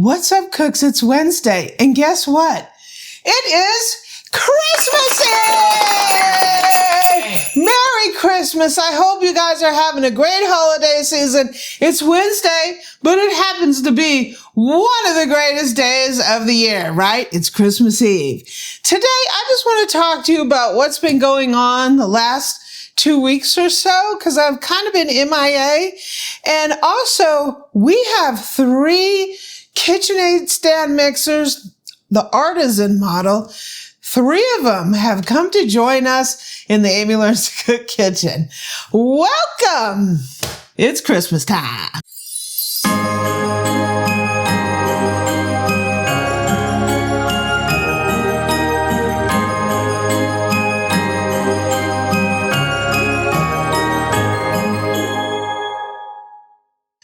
What's up, cooks? It's Wednesday, and guess what? It is Christmas Eve! Merry Christmas. I hope you guys are having a great holiday season. It's Wednesday, but it happens to be one of the greatest days of the year, right? It's Christmas Eve. Today, I just want to talk to you about what's been going on the last 2 weeks or so, because I've kind of been MIA. And also, we have 3 KitchenAid stand mixers, the Artisan model. 3 of them have come to join us in the Amy Learns to Cook kitchen. Welcome! It's Christmas time.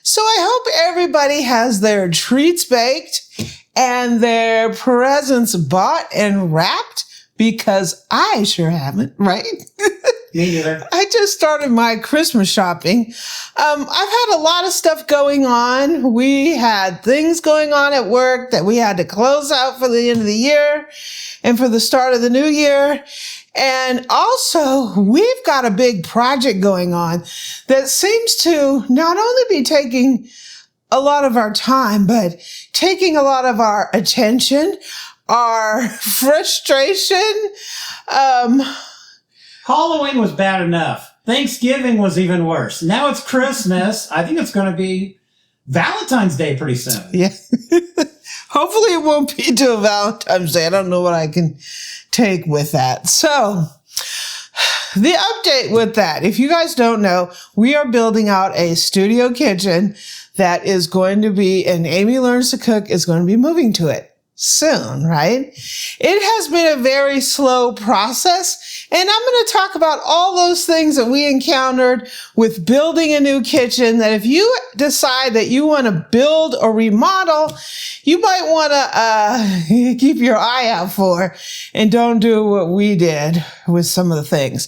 So I hope everybody has their treats baked and their presents bought and wrapped, because I sure haven't, right? Me neither. I just started my Christmas shopping. I've had a lot of stuff going on. We had things going on at work that we had to close out for the end of the year and for the start of the new year. And also, we've got a big project going on that seems to not only be taking a lot of our time, but taking a lot of our attention, our frustration. Halloween was bad enough. Thanksgiving was even worse. Now it's Christmas. I think it's going to be Valentine's Day pretty soon. Yeah. Hopefully it won't be till Valentine's Day. I don't know what I can take with that. So the update with that, if you guys don't know, we are building out a studio kitchen that is going to be, and Amy Learns to Cook is going to be moving to it soon, right? It has been a very slow process, and I'm going to talk about all those things that we encountered with building a new kitchen, that if you decide that you want to build or remodel, you might want to keep your eye out for, and don't do what we did with some of the things.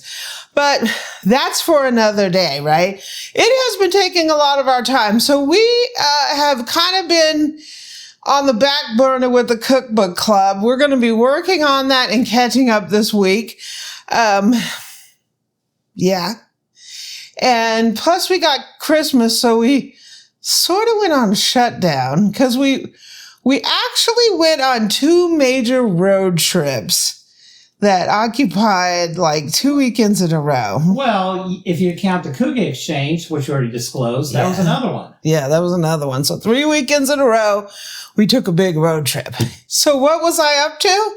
But that's for another day, right? It has been taking a lot of our time. So we have kind of been on the back burner with the cookbook club. We're going to be working on that and catching up this week. Yeah. And plus we got Christmas, so we sort of went on shutdown because we actually went on 2 major road trips that occupied like 2 weekends in a row. Well, if you count the Cooking Exchange, which we already disclosed, that was another one. Yeah, that was another one. So 3 weekends in a row, we took a big road trip. So what was I up to?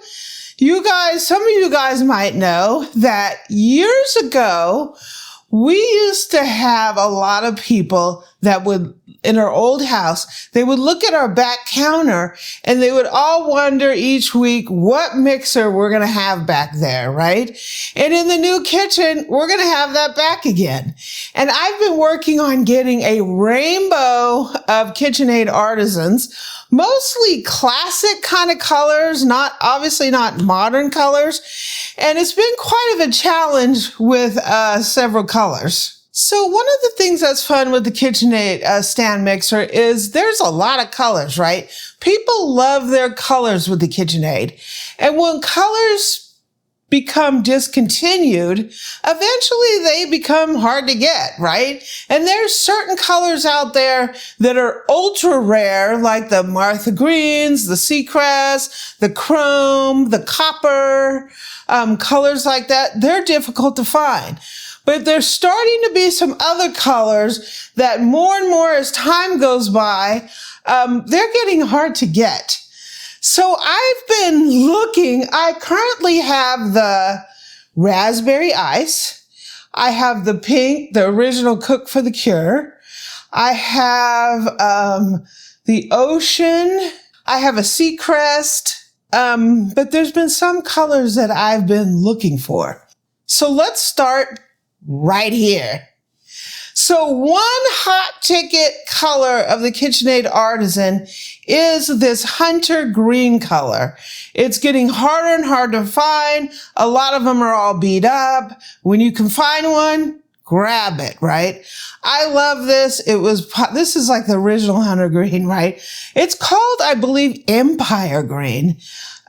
You guys, some of you guys might know that years ago, we used to have a lot of people that would, in our old house, they would look at our back counter and they would all wonder each week what mixer we're going to have back there, right? And in the new kitchen, we're going to have that back again. And I've been working on getting a rainbow of KitchenAid Artisans, mostly classic kind of colors, obviously not modern colors. And it's been quite of a challenge with several colors. So one of the things that's fun with the KitchenAid stand mixer is there's a lot of colors, right? People love their colors with the KitchenAid. And when colors become discontinued, eventually they become hard to get, right? And there's certain colors out there that are ultra rare, like the Martha Greens, the Seacrest, the Chrome, the Copper, colors like that. They're difficult to find. But there's starting to be some other colors that more and more as time goes by, they're getting hard to get. So I've been looking. I currently have the Raspberry Ice. I have the pink, the original Cook for the Cure. I have the Ocean. I have a Seacrest. But there's been some colors that I've been looking for. So let's start right here. So one hot ticket color of the KitchenAid Artisan is this hunter green color. It's getting harder and harder to find. A lot of them are all beat up. When you can find one, grab it, right? I love this. This is like the original hunter green, right? It's called, I believe, Empire Green.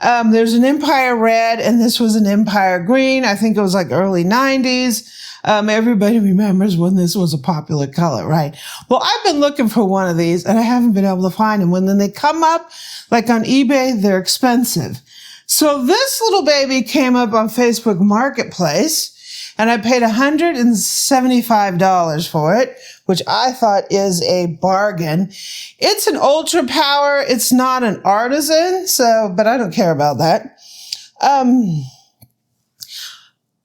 There's an Empire Red, and this was an Empire Green. I think it was like early 90s. Everybody remembers when this was a popular color, right? Well, I've been looking for one of these, and I haven't been able to find them. When then they come up, like on eBay, they're expensive. So this little baby came up on Facebook Marketplace, and I paid $175 for it, which I thought is a bargain. It's an ultra power. It's not an artisan, but I don't care about that.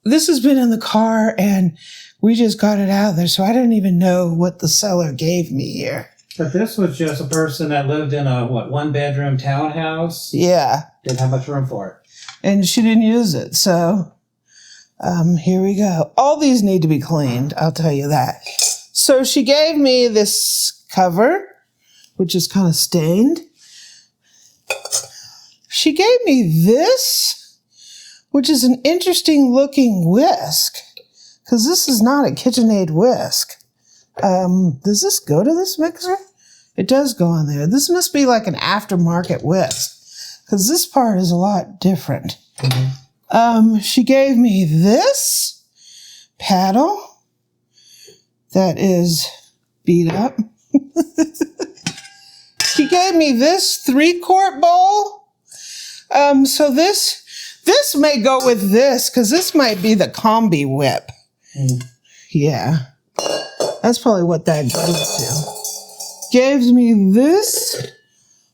This has been in the car, and we just got it out of there, so I don't even know what the seller gave me here. But this was just a person that lived in a, one-bedroom townhouse? Yeah. Didn't have much room for it. And she didn't use it, so here we go. All these need to be cleaned, I'll tell you that. So she gave me this cover, which is kind of stained. She gave me this, which is an interesting looking whisk, because this is not a KitchenAid whisk. Does this go to this mixer? It does go on there. This must be like an aftermarket whisk, because this part is a lot different. Mm-hmm. She gave me this paddle that is beat up. She gave me this 3-quart bowl. So this may go with this, because this might be the combi whip. Mm. Yeah. That's probably what that goes to. Gives me this,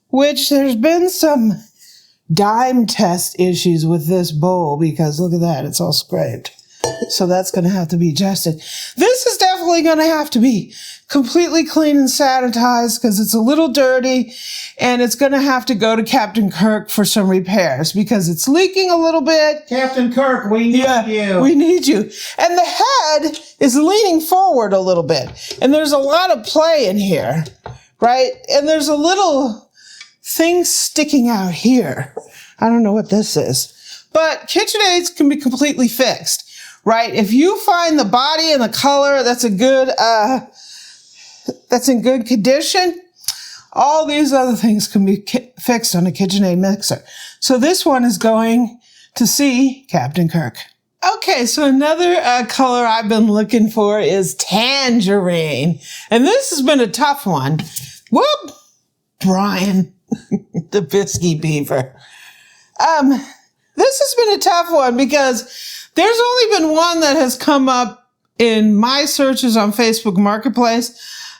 which there's been some dime test issues with this bowl, because look at that, it's all scraped. So that's going to have to be adjusted. This is definitely going to have to be completely clean and sanitized, because it's a little dirty, and it's going to have to go to Captain Kirk for some repairs, because it's leaking a little bit. Captain Kirk, we need you. We need you. And the head is leaning forward a little bit, and there's a lot of play in here, right? And there's a little thing sticking out here. I don't know what this is, but KitchenAids can be completely fixed, right? If you find the body and the color that's in good condition, all these other things can be fixed on a KitchenAid mixer. So this one is going to see Captain Kirk. Okay, so another color I've been looking for is Tangerine. And this has been a tough one. Whoop! Brian, the Bisky Beaver. This has been a tough one, because there's only been one that has come up in my searches on Facebook Marketplace.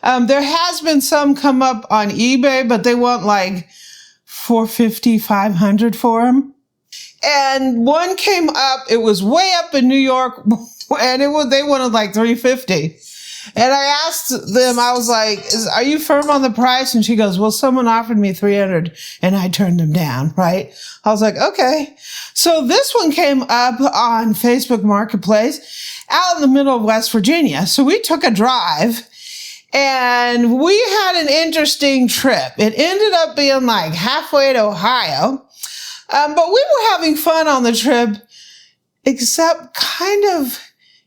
There has been some come up on eBay, but they want like $450, $500 for them. And one came up, it was way up in New York, and they wanted like $350. And I asked them, I was like, are you firm on the price? And she goes, well, someone offered me $300 and I turned them down, right? I was like, okay. So this one came up on Facebook Marketplace out in the middle of West Virginia. So we took a drive, and we had an interesting trip. It ended up being like halfway to Ohio. But we were having fun on the trip, except kind of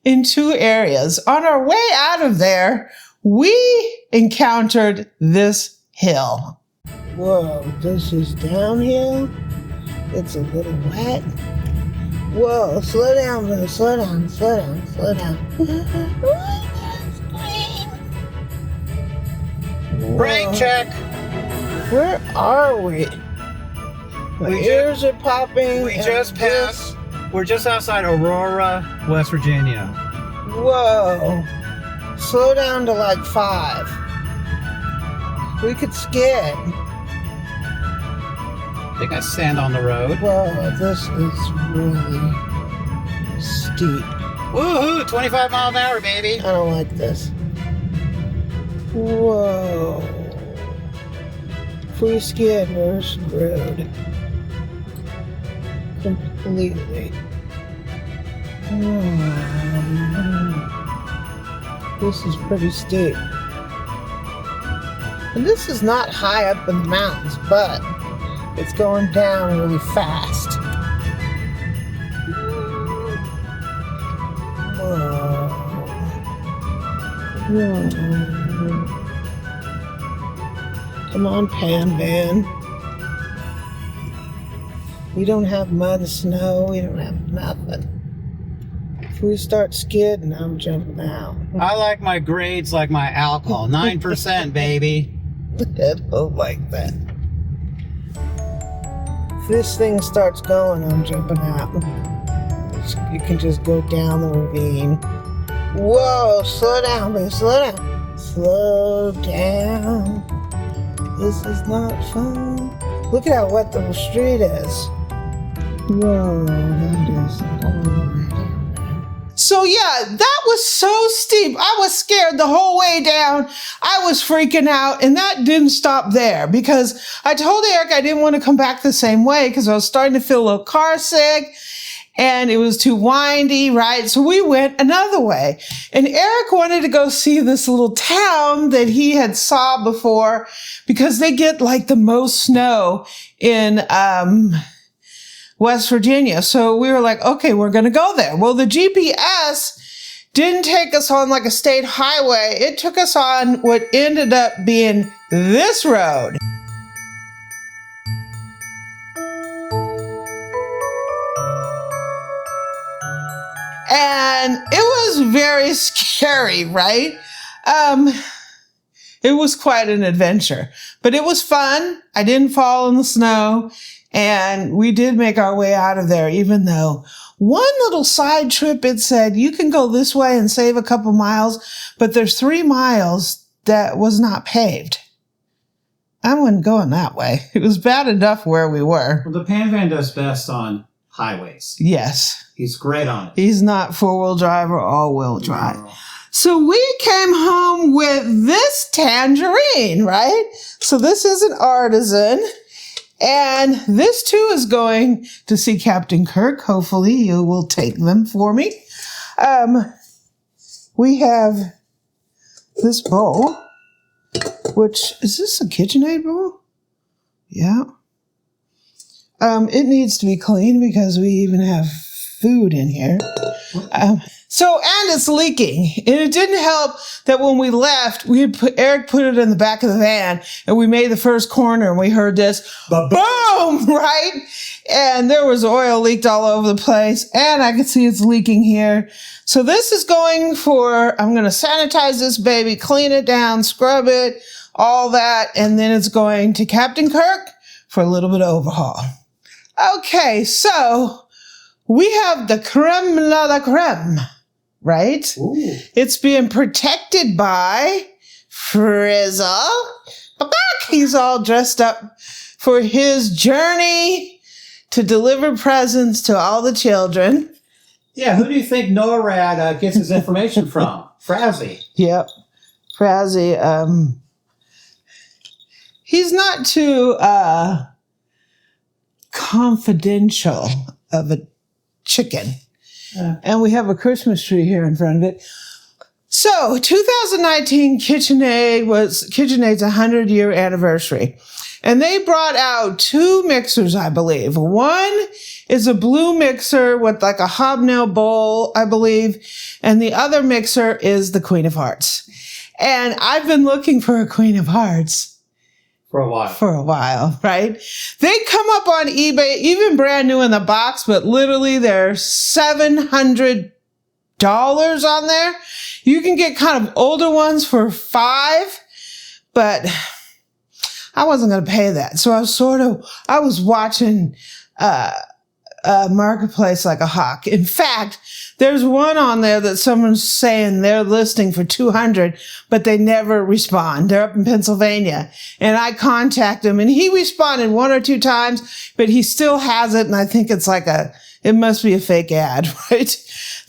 in two areas. On our way out of there, we encountered this hill. Whoa, this is downhill. It's a little wet. Whoa, slow down, bro. Slow down, slow down, slow down. Brake check. Where are we? My ears are popping. We just passed. We're just outside Aurora, West Virginia. Whoa. Slow down to like 5. We could skid. I think I stand on the road. Whoa, this is really steep. Woohoo! 25 miles an hour, baby. I don't like this. Whoa. If we skid, we're screwed. Completely. This is pretty steep. And this is not high up in the mountains, but it's going down really fast. Whoa. Come on, Pan Van. We don't have mud and snow. We don't have nothing. If we start skidding, I'm jumping out. I like my grades like my alcohol. 9%, baby. I don't like that. If this thing starts going, I'm jumping out. You can just go down the ravine. Whoa, slow down, baby, slow down. Slow down. This is not fun. Look at how wet the street is. Whoa, that is horrible. So yeah, that was so steep. I was scared the whole way down. I was freaking out, and that didn't stop there because I told Eric I didn't want to come back the same way because I was starting to feel a little car sick and it was too windy, right? So we went another way, and Eric wanted to go see this little town that he had saw before because they get like the most snow in, West Virginia. So we were like, okay, we're going to go there. Well, the GPS didn't take us on like a state highway. It took us on what ended up being this road. And it was very scary, right? It was quite an adventure, but it was fun. I didn't fall in the snow. And we did make our way out of there, even though one little side trip, it said, you can go this way and save a couple miles, but there's 3 miles that was not paved. I wasn't going that way. It was bad enough where we were. Well, the Pan Van does best on highways. Yes. He's great on it. He's not 4-wheel drive or all-wheel drive. No. So we came home with this Tangerine, right? So this is an Artisan. And this too is going to see Captain Kirk. Hopefully you will take them for me. We have this bowl, which, is this a KitchenAid bowl? Yeah. It needs to be cleaned because we even have food in here. And it's leaking. And it didn't help that when we left, Eric put it in the back of the van, and we made the first corner, and we heard this boom, right? And there was oil leaked all over the place, and I can see it's leaking here. So this is going for, I'm going to sanitize this baby, clean it down, scrub it, all that, and then it's going to Captain Kirk for a little bit of overhaul. Okay, so we have the creme la la creme. Right? Ooh. It's being protected by Frizzle. He's all dressed up for his journey to deliver presents to all the children. Yeah, who do you think NORAD gets his information from? Frazzy. Yep. Frazzy. He's not too confidential of a chicken. And we have a Christmas tree here in front of it. So 2019 KitchenAid's 100-year anniversary. And they brought out 2 mixers, I believe. One is a blue mixer with like a hobnail bowl, I believe. And the other mixer is the Queen of Hearts. And I've been looking for a Queen of Hearts. For a while, right? They come up on eBay, even brand new in the box, but literally they're $700 on there. You can get kind of older ones for $5, but I wasn't going to pay that. So I was watching Marketplace like a hawk. In fact, there's one on there that someone's saying they're listing for $200, but they never respond. They're up in Pennsylvania. And I contact him, and he responded 1 or 2 times, but he still has it. And I think it's like it must be a fake ad, right?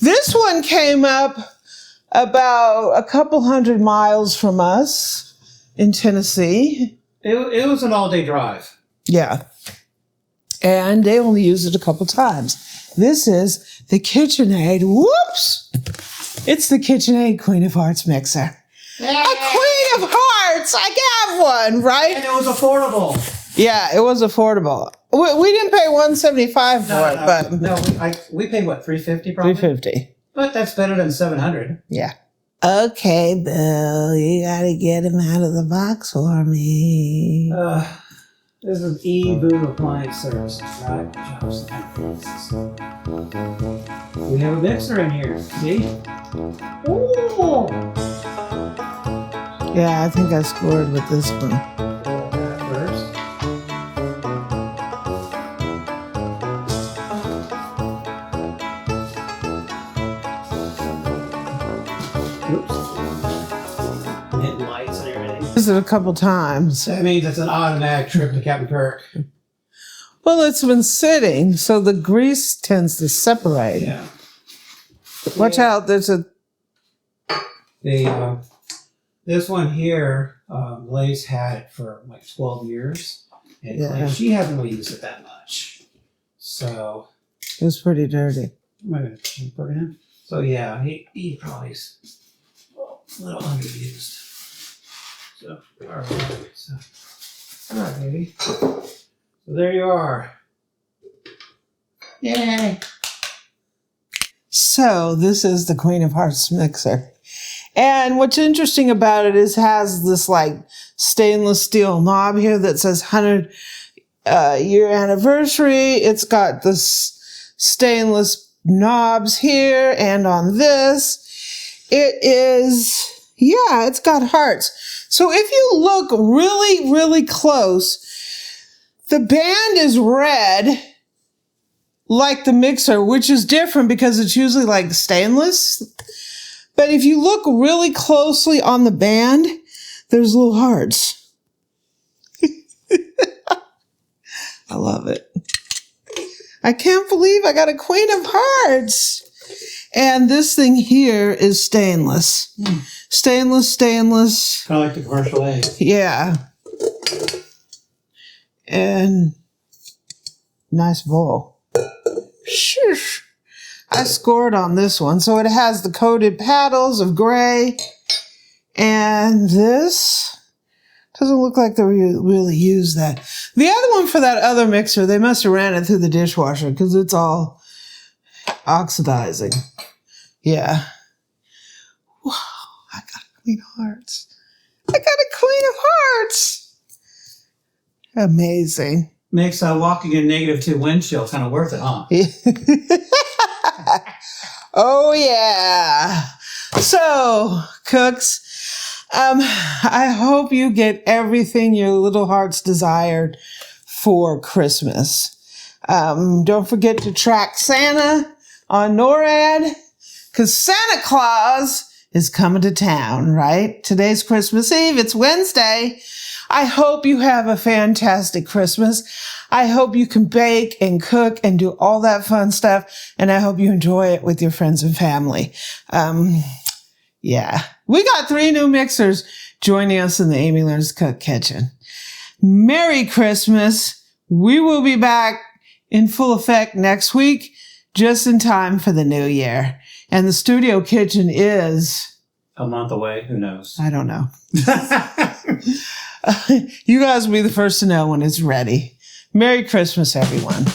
This one came up about a couple 100 miles from us in Tennessee. It was an all-day drive. Yeah. And they only used it a couple times. This is the KitchenAid. Whoops! It's the KitchenAid Queen of Hearts mixer. Yay! A Queen of Hearts! I have one, right? And it was affordable. Yeah, it was affordable. We didn't pay $175 for it, but we paid what, $350 probably? $350. But that's better than $700. Yeah. Okay, Bill, you gotta get him out of the box for me. This is e-boom appliance services, right? We have a mixer in here. See? Ooh! Yeah, I think I scored with this one. First. Oops. Hit lights and everything. Used it a couple times. That means it's an automatic trip to Captain Kirk. Well, it's been sitting, so the grease tends to separate. Yeah. Watch out, there's a... This one here, Blaze had it for like 12 years. And Yeah. she hasn't really used it that much. So... It was pretty dirty. Am I going to put it in? So yeah, he probably is a little underused. So, all right, baby. So there you are. Yay! So this is the Queen of Hearts mixer. And what's interesting about it is it has this like stainless steel knob here that says 100 year anniversary. It's got this stainless knobs here and on this. It is, yeah, it's got hearts. So if you look really, really close, the band is red like the mixer, which is different because it's usually like stainless. But if you look really closely on the band, there's little hearts. I love it. I can't believe I got a Queen of Hearts. And this thing here is stainless. Stainless. Kind of like the commercial A. Yeah. And nice bowl. Shush. I scored on this one. So it has the coated paddles of gray. And this doesn't look like they really use that. The other one for that other mixer, they must have ran it through the dishwasher because it's all oxidizing. Yeah. Wow, I got a Queen of Hearts. I got a Queen of Hearts. Amazing. Makes walking in -2 wind chill kind of worth it, huh? Oh, yeah. So, cooks, I hope you get everything your little hearts desired for Christmas. Don't forget to track Santa on NORAD, because Santa Claus is coming to town, right? Today's Christmas Eve. It's Wednesday. I hope you have a fantastic Christmas. I hope you can bake and cook and do all that fun stuff. And I hope you enjoy it with your friends and family. Yeah. We got 3 new mixers joining us in the Amy Learns to Cook kitchen. Merry Christmas. We will be back in full effect next week, just in time for the new year. And the studio kitchen is... a month away. Who knows? I don't know. You guys will be the first to know when it's ready. Merry Christmas, everyone.